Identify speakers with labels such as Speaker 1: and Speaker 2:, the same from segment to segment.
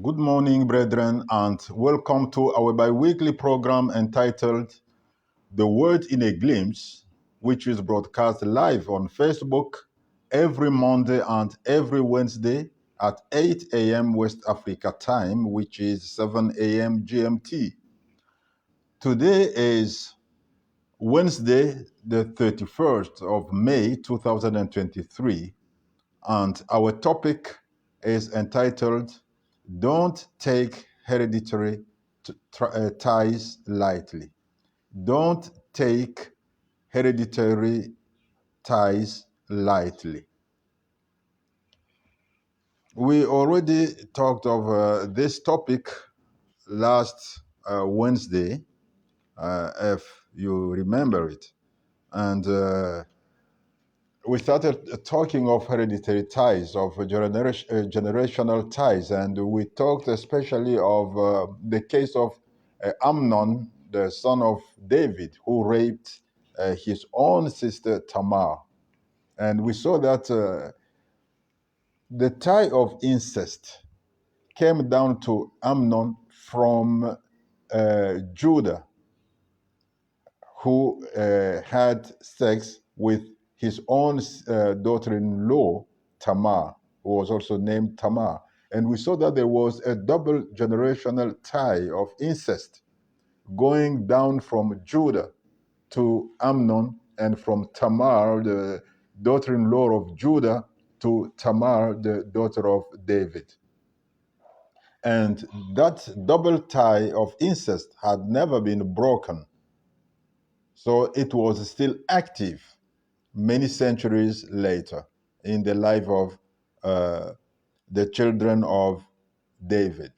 Speaker 1: Good morning, brethren, and welcome to our bi-weekly program entitled The Word in a Glimpse, which is broadcast live on Facebook every Monday and every Wednesday at 8 a.m. West Africa time, which is 7 a.m. GMT. Today is Wednesday, the 31st of May, 2023, and our topic is entitled Don't Take Hereditary Ties Lightly. Don't take hereditary ties lightly. We already talked of this topic last Wednesday, if you remember it. And we started talking of hereditary ties, of generational ties, and we talked especially of the case of Amnon, the son of David, who raped his own sister Tamar. And we saw that the tie of incest came down to Amnon from Judah, who had sex with his own daughter-in-law, Tamar, who was also named Tamar. And we saw that there was a double generational tie of incest going down from Judah to Amnon, and from Tamar, the daughter-in-law of Judah, to Tamar, the daughter of David. And that double tie of incest had never been broken. So it was still active many centuries later in the life of the children of David.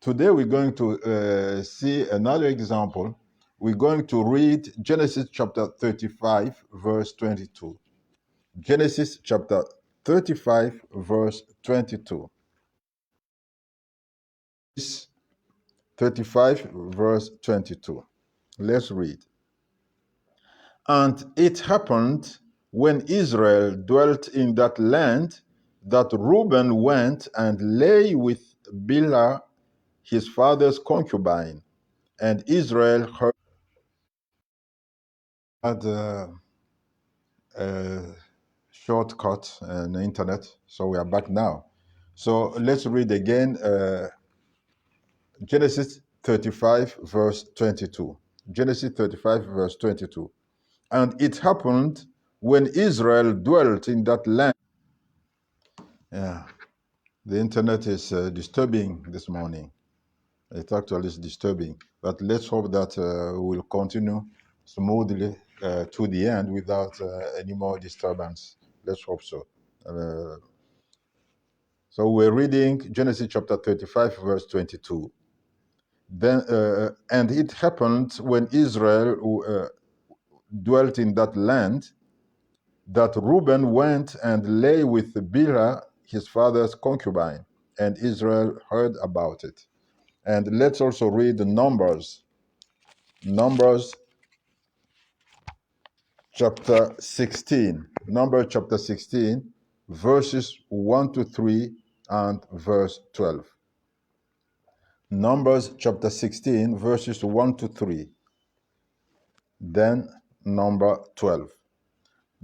Speaker 1: Today we're going to see another example. We're going to read Genesis chapter 35, verse 22. Genesis chapter 35, verse 22. 35, verse 22. Let's read. And it happened when Israel dwelt in that land that Reuben went and lay with Bilhah, his father's concubine, and Israel had a shortcut on the internet, so we are back now. So let's read again Genesis 35, verse 22. Genesis 35, verse 22. And it happened when Israel dwelt in that land. Yeah, the internet is disturbing this morning. It actually is disturbing, but let's hope that we'll continue smoothly to the end without any more disturbance. Let's hope so. So we're reading Genesis chapter 35, verse 22. Then, and it happened when Israel dwelt in that land that Reuben went and lay with Bilhah, his father's concubine, and Israel heard about it. And let's also read the Numbers. Numbers chapter 16. Numbers chapter 16, verses 1 to 3 and verse 12. Numbers chapter 16, verses 1 to 3. Then number 12.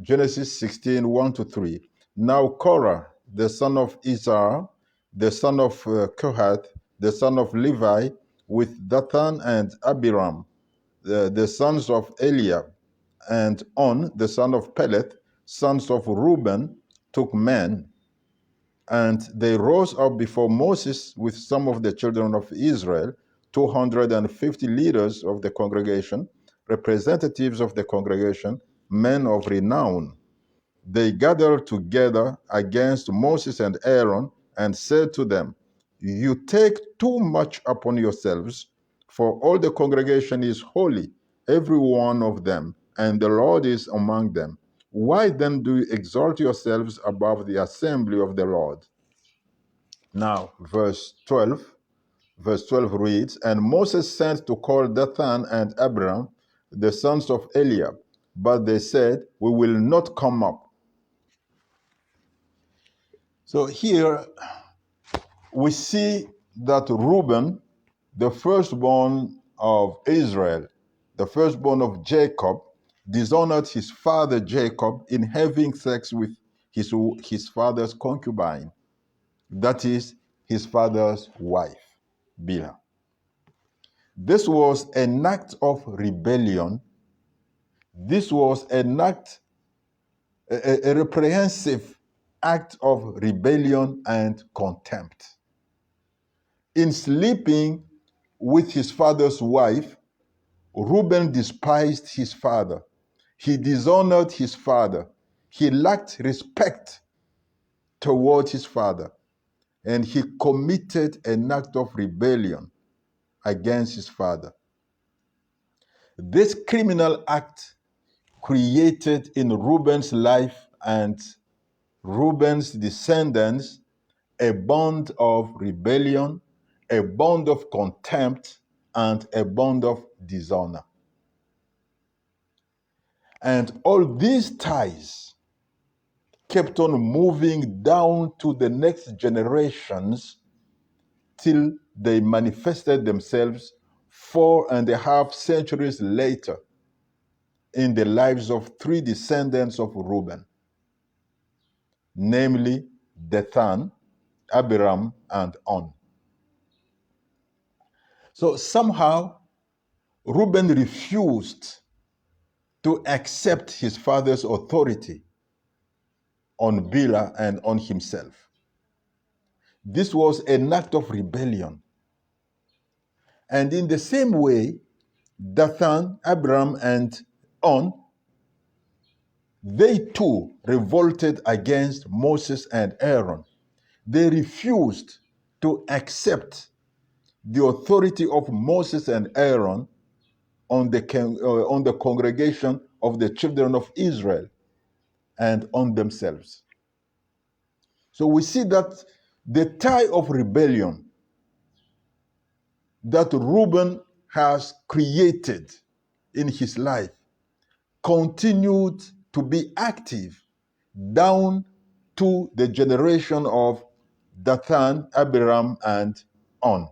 Speaker 1: Genesis 16, 1 to 3. Now Korah, the son of Izhar, the son of Kohath, the son of Levi, with Dathan and Abiram, the sons of Eliab, and On, the son of Peleth, sons of Reuben, took men, and they rose up before Moses with some of the children of Israel, 250 leaders of the congregation, representatives of the congregation, men of renown. They gathered together against Moses and Aaron and said to them, "You take too much upon yourselves, for all the congregation is holy, every one of them, and the Lord is among them. Why then do you exalt yourselves above the assembly of the Lord?" Now, verse 12 reads, And Moses sent to call Dathan and Abiram, the sons of Eliab, but they said, "We will not come up." So here we see that Reuben, the firstborn of Israel, the firstborn of Jacob, dishonored his father Jacob in having sex with his father's concubine, that is, his father's wife, Bilhah. This was an act of rebellion. This was an act, a reprehensive act of rebellion and contempt. In sleeping with his father's wife, Reuben despised his father. He dishonored his father. He lacked respect toward his father. And he committed an act of rebellion against his father. This criminal act created in Reuben's life and Reuben's descendants a bond of rebellion, a bond of contempt, and a bond of dishonor. And all these ties kept on moving down to the next generations till they manifested themselves 4.5 centuries later in the lives of 3 descendants of Reuben, namely Dathan, Abiram, and On. So somehow Reuben refused to accept his father's authority on Bilhah and on himself. This was an act of rebellion. And in the same way, Dathan, Abiram, and On, they too revolted against Moses and Aaron. They refused to accept the authority of Moses and Aaron on the congregation of the children of Israel and on themselves. So we see that the tie of rebellion that Reuben has created in his life continued to be active down to the generation of Dathan, Abiram, and On.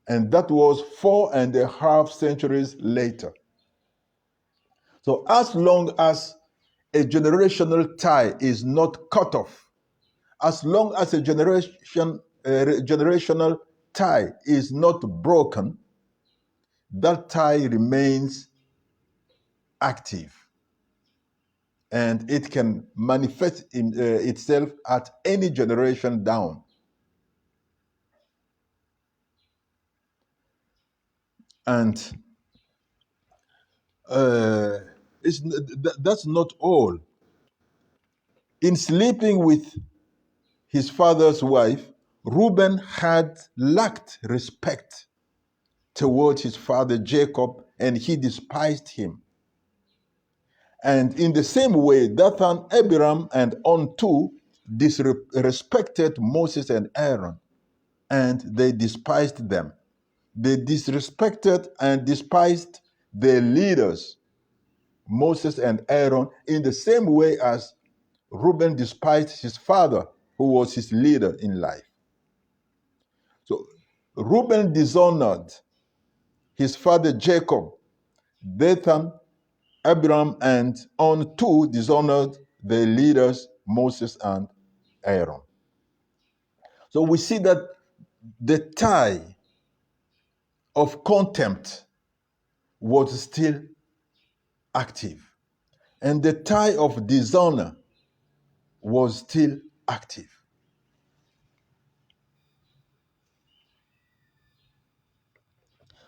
Speaker 1: And that was 4.5 centuries later. So as long as a generational tie is not cut off, as long as a generational tie is not broken, that tie remains active. And it can manifest itself at any generation down. And that's not all. In sleeping with his father's wife, Reuben had lacked respect towards his father Jacob, and he despised him. And in the same way, Dathan, Abiram, and On too disrespected Moses and Aaron, and they despised them. They disrespected and despised their leaders, Moses and Aaron, in the same way as Reuben despised his father, who was his leader in life. So Reuben dishonored his father Jacob. Dathan, Abiram, and On too dishonored their leaders, Moses and Aaron. So we see that the tie of contempt was still active, and the tie of dishonor was still active.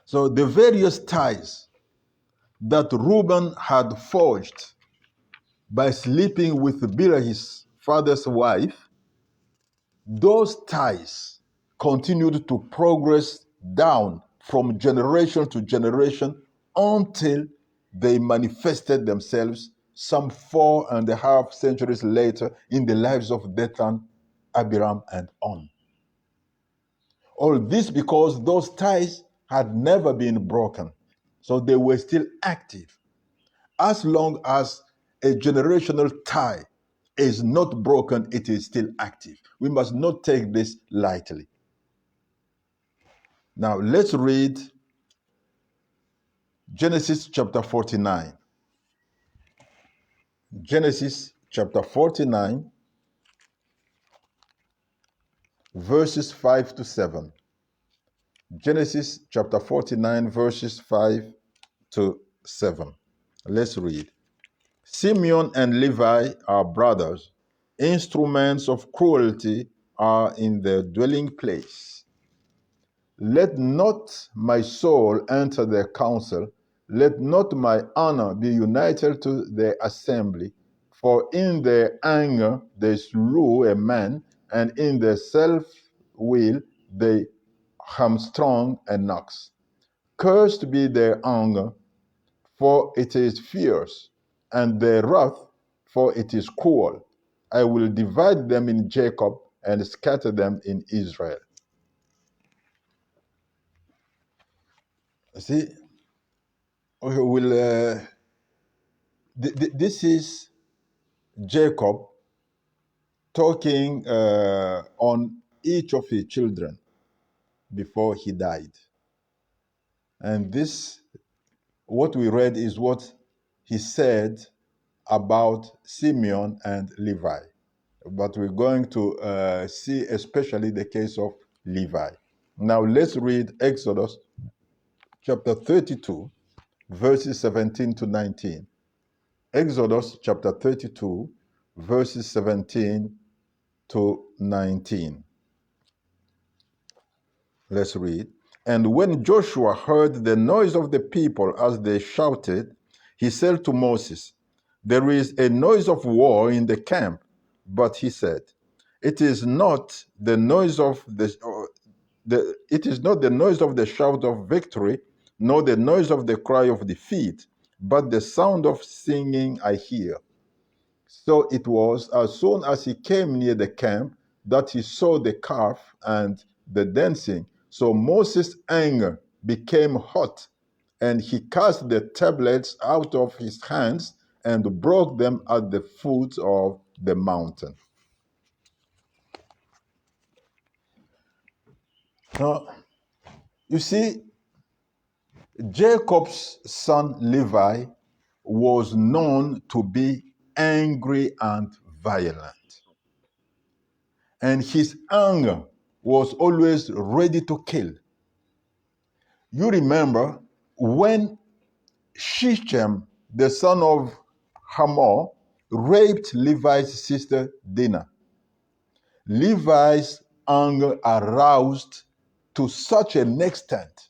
Speaker 1: So the various ties that Reuben had forged by sleeping with Bilhah, his father's wife, those ties continued to progress down from generation to generation until they manifested themselves some 4.5 centuries later in the lives of Dathan, Abiram, and On. All this because those ties had never been broken, so they were still active. As long as a generational tie is not broken, it is still active. We must not take this lightly. Now let's read Genesis chapter 49. Genesis chapter 49, verses 5 to 7. Genesis chapter 49, verses 5 to 7. Let's read. Simeon and Levi are brothers. Instruments of cruelty are in their dwelling place. Let not my soul enter their council. Let not my honor be united to their assembly. For in their anger they slew a man, and in their self-will they hamstrung an ox. Cursed be their anger, for it is fierce, and their wrath, for it is cruel. I will divide them in Jacob and scatter them in Israel. See, we will. This is Jacob talking on each of his children before he died, and this, what we read, is what he said about Simeon and Levi. But we're going to see especially the case of Levi. Now let's read Exodus chapter 32, verses 17 to 19. Exodus chapter 32, verses 17 to 19. Let's read. And when Joshua heard the noise of the people as they shouted, he said to Moses, "There is a noise of war in the camp." But he said, "It is not the noise of it is not the noise of the shout of victory, nor the noise of the cry of defeat, but the sound of singing I hear." So it was, as soon as he came near the camp, that he saw the calf and the dancing. So Moses' anger became hot, and he cast the tablets out of his hands and broke them at the foot of the mountain. Now, you see, Jacob's son Levi was known to be angry and violent. And his anger was always ready to kill. You remember when Shechem, the son of Hamor, raped Levi's sister Dinah. Levi's anger aroused to such an extent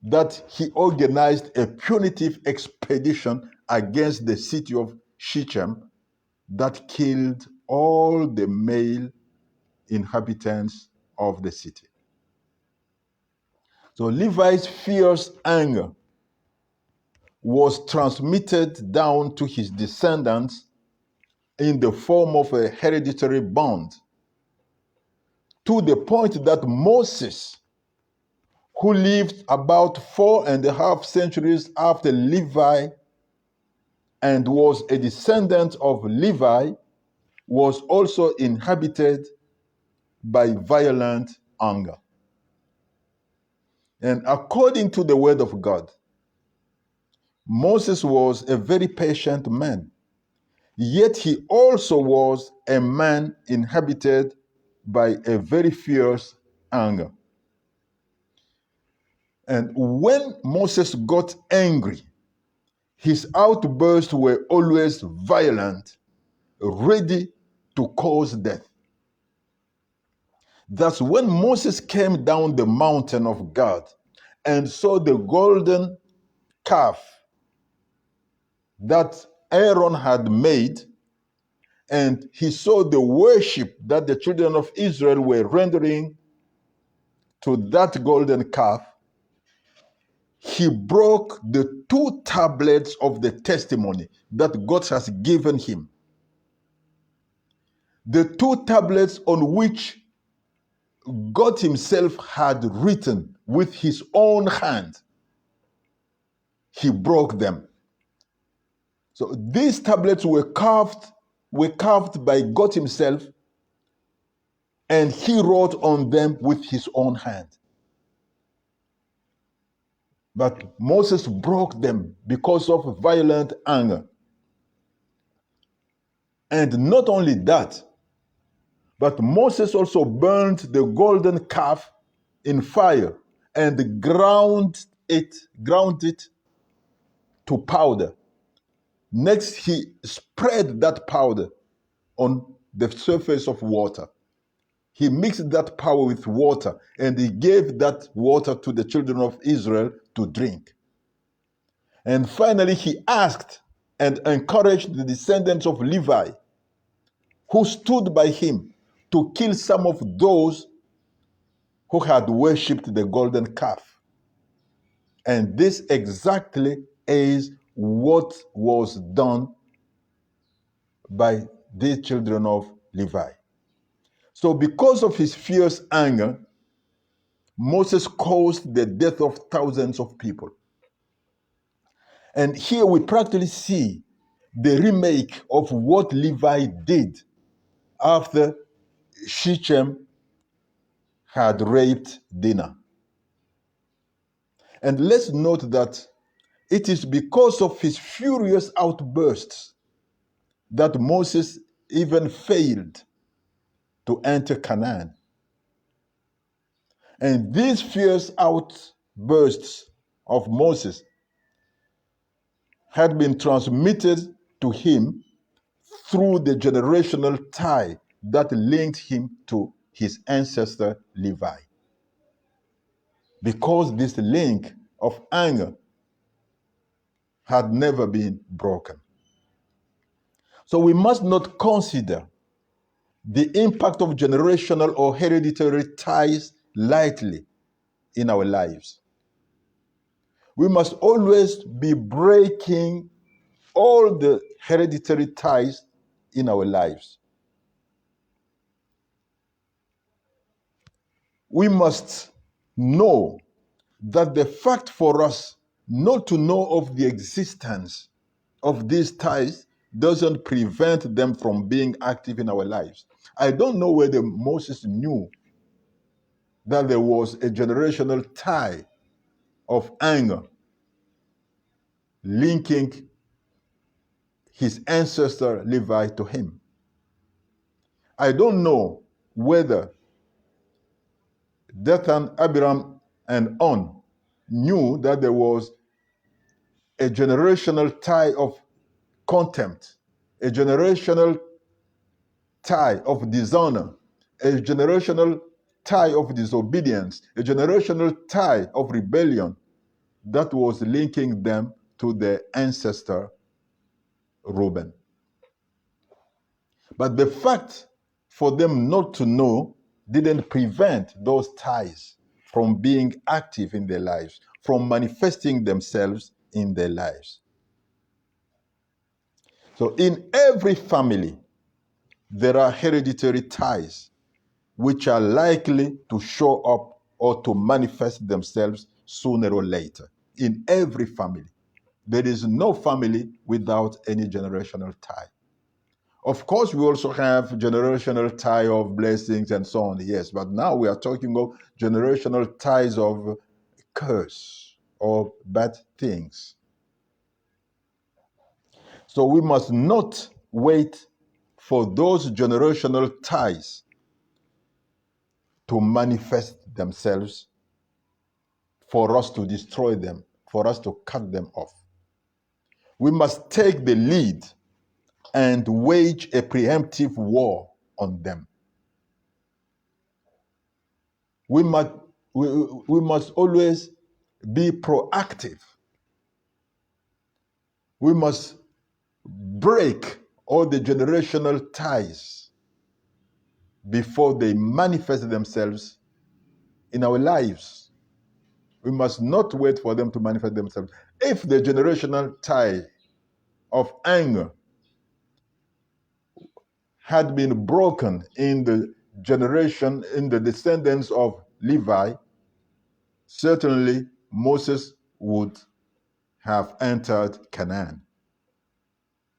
Speaker 1: that he organized a punitive expedition against the city of Shechem that killed all the male inhabitants of the city. So Levi's fierce anger was transmitted down to his descendants in the form of a hereditary bond, to the point that Moses, who lived about 4.5 centuries after Levi and was a descendant of Levi, was also inhabited by violent anger. And according to the word of God, Moses was a very patient man, yet he also was a man inhabited by a very fierce anger. And when Moses got angry, his outbursts were always violent, ready to cause death. Thus, when Moses came down the mountain of God and saw the golden calf that Aaron had made, and he saw the worship that the children of Israel were rendering to that golden calf, he broke the 2 tablets of the testimony that God has given him. The 2 tablets on which God himself had written with his own hand. He broke them. So these tablets were carved by God himself, and he wrote on them with his own hand. But Moses broke them because of violent anger. And not only that, but Moses also burned the golden calf in fire and ground it to powder. Next, he spread that powder on the surface of water. He mixed that powder with water and he gave that water to the children of Israel to drink. And finally, he asked and encouraged the descendants of Levi who stood by him to kill some of those who had worshipped the golden calf. And this exactly is what was done by the children of Levi. So because of his fierce anger, Moses caused the death of thousands of people. And here we practically see the remake of what Levi did after Shechem had raped Dinah. And let's note that it is because of his furious outbursts that Moses even failed to enter Canaan. And these fierce outbursts of Moses had been transmitted to him through the generational tie that linked him to his ancestor Levi. Because this link of anger had never been broken. So we must not consider the impact of generational or hereditary ties lightly in our lives. We must always be breaking all the hereditary ties in our lives. We must know that the fact for us not to know of the existence of these ties doesn't prevent them from being active in our lives. I don't know whether Moses knew that there was a generational tie of anger linking his ancestor Levi to him. I don't know whether Dathan, Abiram, and On knew that there was a generational tie of contempt, a generational tie of dishonor, a generational tie of disobedience, a generational tie of rebellion that was linking them to their ancestor Reuben. But the fact for them not to know didn't prevent those ties from being active in their lives, from manifesting themselves in their lives. So in every family, there are hereditary ties which are likely to show up or to manifest themselves sooner or later. In every family. There is no family without any generational tie. Of course, we also have generational tie of blessings and so on, yes, but now we are talking of generational ties of curse or bad things. So we must not wait for those generational ties to manifest themselves for us to destroy them, for us to cut them off. We must take the lead and wage a preemptive war on them. We must always be proactive. We must break all the generational ties before they manifest themselves in our lives. We must not wait for them to manifest themselves. If the generational tie of anger had been broken in the generation, in the descendants of Levi, certainly Moses would have entered Canaan.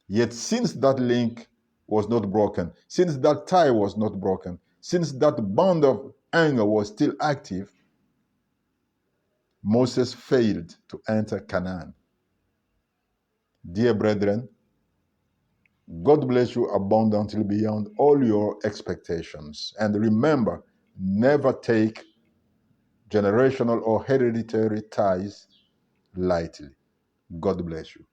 Speaker 1: Yet since that link was not broken, since that tie was not broken, since that bond of anger was still active, Moses failed to enter Canaan. Dear brethren, God bless you abundantly beyond all your expectations. And remember, never take generational or hereditary ties lightly. God bless you.